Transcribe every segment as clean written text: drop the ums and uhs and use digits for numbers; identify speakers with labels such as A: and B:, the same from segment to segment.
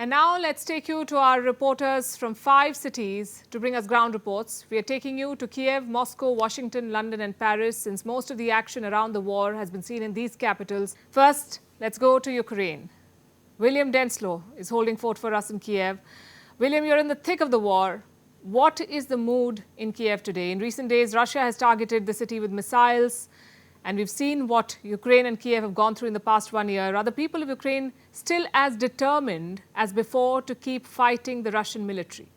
A: And now let's take you to our reporters from 5 cities to bring us ground reports. We are taking you to Kyiv, Moscow, Washington, London and Paris, since most of the action around the war has been seen in these capitals. First, let's go to Ukraine. William Denslow is holding fort for us in Kyiv. William, you're in the thick of the war. What is the mood in Kyiv today? In recent days, Russia has targeted the city with missiles. And we've seen what Ukraine and Kyiv have gone through in the past 1 year. Are the people of Ukraine still as determined as before to keep fighting the Russian military?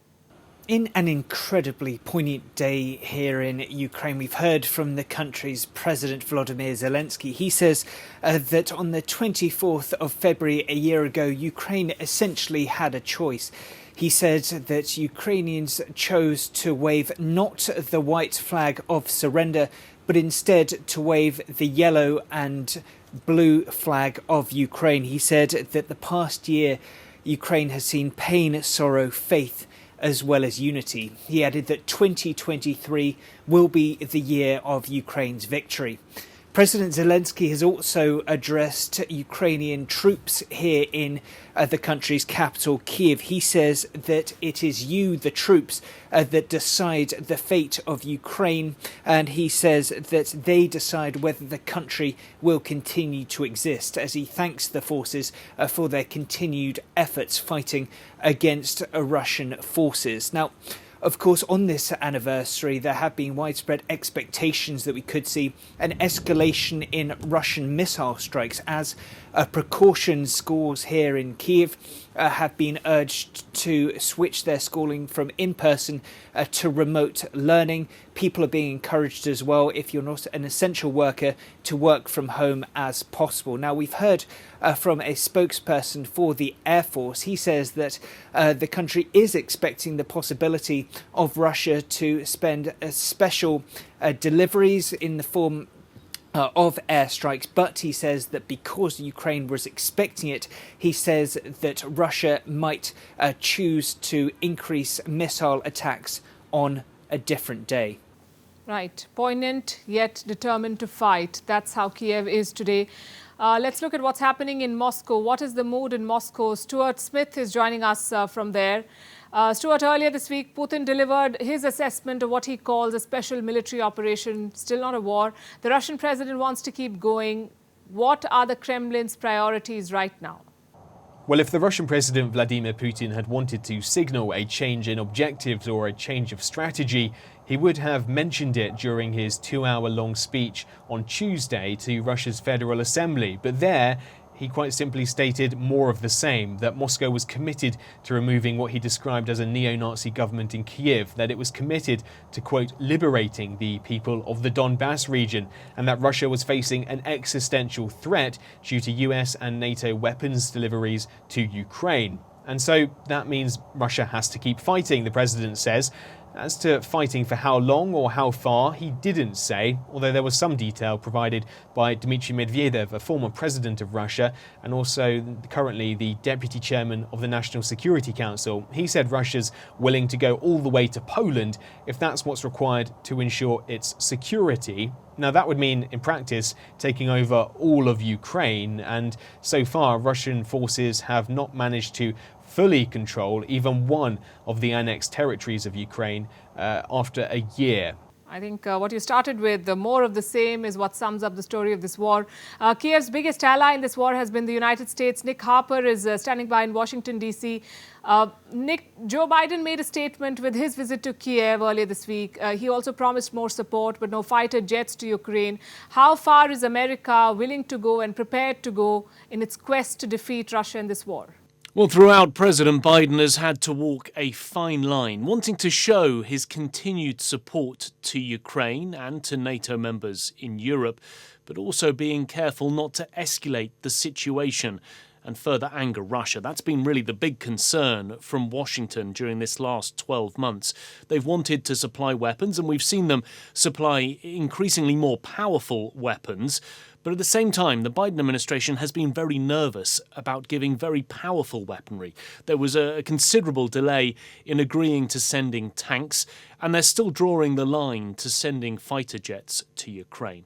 B: In an incredibly poignant day here in Ukraine, we've heard from the country's President Volodymyr Zelensky. He says that on the 24th of February a year ago, Ukraine essentially had a choice. He said that Ukrainians chose to wave not the white flag of surrender, but instead to wave the yellow and blue flag of Ukraine. He said that the past year, Ukraine has seen pain, sorrow, faith, as well as unity. He added that 2023 will be the year of Ukraine's victory. President Zelensky has also addressed Ukrainian troops here in the country's capital, Kyiv. He says that it is you, the troops, that decide the fate of Ukraine. And he says that they decide whether the country will continue to exist, as he thanks the forces for their continued efforts fighting against Russian forces. Now, of course, on this anniversary, there have been widespread expectations that we could see an escalation in Russian missile strikes as precaution schools here in Kyiv have been urged to switch their schooling from in-person to remote learning. People are being encouraged as well, if you're not an essential worker, to work from home as possible. Now, we've heard from a spokesperson for the Air Force. He says that the country is expecting the possibility of Russia to spend special deliveries in the form of airstrikes, but he says that because Ukraine was expecting it, he says that Russia might choose to increase missile attacks on a different day.
A: Right. Poignant, yet determined to fight. That's how Kyiv is today. Let's look at what's happening in Moscow. What is the mood in Moscow? Stuart Smith is joining us from there. Stuart, earlier this week, Putin delivered his assessment of what he calls a special military operation, still not a war. The Russian president wants to keep going. What are the Kremlin's priorities right now?
C: Well, if the Russian President Vladimir Putin had wanted to signal a change in objectives or a change of strategy, he would have mentioned it during his 2-hour-long speech on Tuesday to Russia's Federal Assembly. But there, he quite simply stated more of the same, that Moscow was committed to removing what he described as a neo-Nazi government in Kyiv, that it was committed to, quote, liberating the people of the Donbass region, and that Russia was facing an existential threat due to US and NATO weapons deliveries to Ukraine. And so that means Russia has to keep fighting, the president says. As to fighting for how long or how far, he didn't say, although there was some detail provided by Dmitry Medvedev, a former president of Russia, and also currently the deputy chairman of the National Security Council. He said Russia's willing to go all the way to Poland if that's what's required to ensure its security. Now, that would mean, in practice, taking over all of Ukraine, and so far, Russian forces have not managed to fully control even one of the annexed territories of Ukraine after a year.
A: I think what you started with, the more of the same, is what sums up the story of this war. Kyiv's biggest ally in this war has been the United States. Nick Harper is standing by in Washington, D.C. Nick, Joe Biden made a statement with his visit to Kyiv earlier this week. He also promised more support, but no fighter jets to Ukraine. How far is America willing to go and prepared to go in its quest to defeat Russia in this war?
D: Well, throughout, President Biden has had to walk a fine line, wanting to show his continued support to Ukraine and to NATO members in Europe, but also being careful not to escalate the situation and further anger Russia. That's been really the big concern from Washington during this last 12 months. They've wanted to supply weapons, and we've seen them supply increasingly more powerful weapons. But at the same time, the Biden administration has been very nervous about giving very powerful weaponry. There was a considerable delay in agreeing to sending tanks, and they're still drawing the line to sending fighter jets to Ukraine.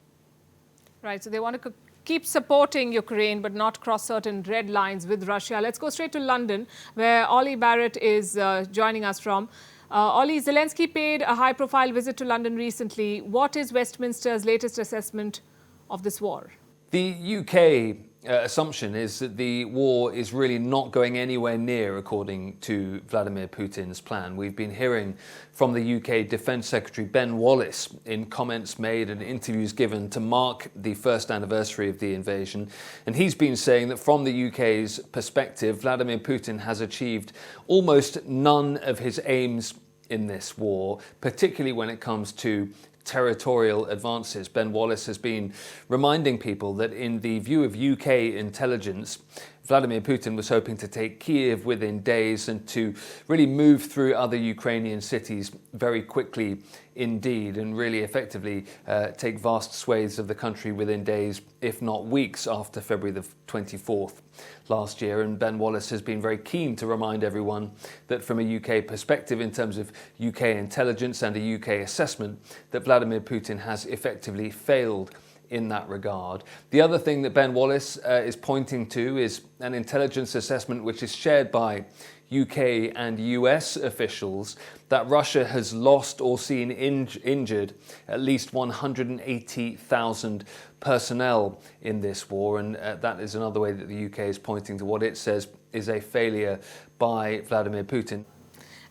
A: Right, so they want to keep supporting Ukraine but not cross certain red lines with Russia. Let's go straight to London, where Ollie Barrett is joining us from. Ollie, Zelensky paid a high-profile visit to London recently. What is Westminster's latest assessment of this war?
E: The UK assumption is that the war is really not going anywhere near according to Vladimir Putin's plan. We've been hearing from the UK Defence Secretary Ben Wallace in comments made and interviews given to mark the first anniversary of the invasion. And he's been saying that from the UK's perspective, Vladimir Putin has achieved almost none of his aims in this war, particularly when it comes to territorial advances. Ben Wallace has been reminding people that in the view of UK intelligence, Vladimir Putin was hoping to take Kyiv within days and to really move through other Ukrainian cities very quickly indeed, and really effectively take vast swathes of the country within days, if not weeks, after February the 24th last year. And Ben Wallace has been very keen to remind everyone that from a UK perspective, in terms of UK intelligence and a UK assessment, that Vladimir Putin has effectively failed in that regard. The other thing that Ben Wallace is pointing to is an intelligence assessment which is shared by UK and US officials that Russia has lost or seen injured at least 180,000 personnel in this war, and that is another way that the UK is pointing to what it says is a failure by Vladimir Putin.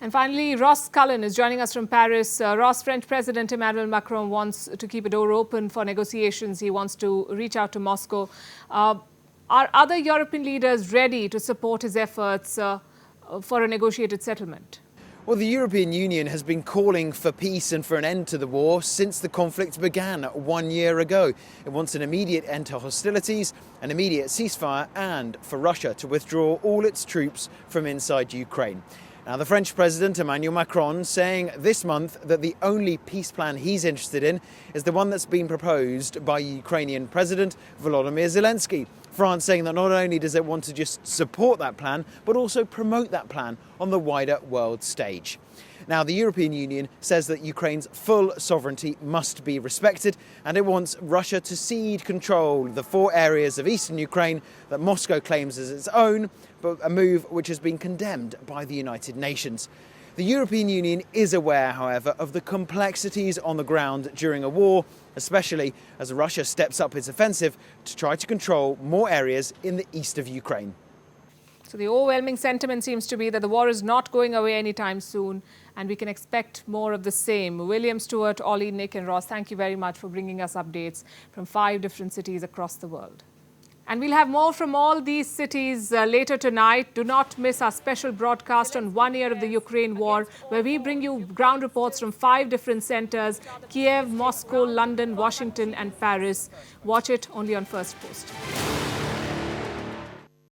A: And finally, Ross Cullen is joining us from Paris. Ross, French President Emmanuel Macron wants to keep a door open for negotiations. He wants to reach out to Moscow. Are other European leaders ready to support his efforts for a negotiated settlement?
F: Well, the European Union has been calling for peace and for an end to the war since the conflict began 1 year ago. It wants an immediate end to hostilities, an immediate ceasefire, and for Russia to withdraw all its troops from inside Ukraine. Now, the French President Emmanuel Macron saying this month that the only peace plan he's interested in is the one that's been proposed by Ukrainian President Volodymyr Zelensky. France saying that not only does it want to just support that plan, but also promote that plan on the wider world stage. Now, the European Union says that Ukraine's full sovereignty must be respected, and it wants Russia to cede control of the 4 areas of eastern Ukraine that Moscow claims as its own, but a move which has been condemned by the United Nations. The European Union is aware, however, of the complexities on the ground during a war, especially as Russia steps up its offensive to try to control more areas in the east of Ukraine.
A: So the overwhelming sentiment seems to be that the war is not going away anytime soon, and we can expect more of the same. William, Stuart, Ollie, Nick and Ross, thank you very much for bringing us updates from 5 different cities across the world. And we'll have more from all these cities later tonight. Do not miss our special broadcast on 1 year of the Ukraine war, where we bring you ground reports from 5 different centres: Kyiv, Moscow, London, Washington and Paris. Watch it only on Firstpost.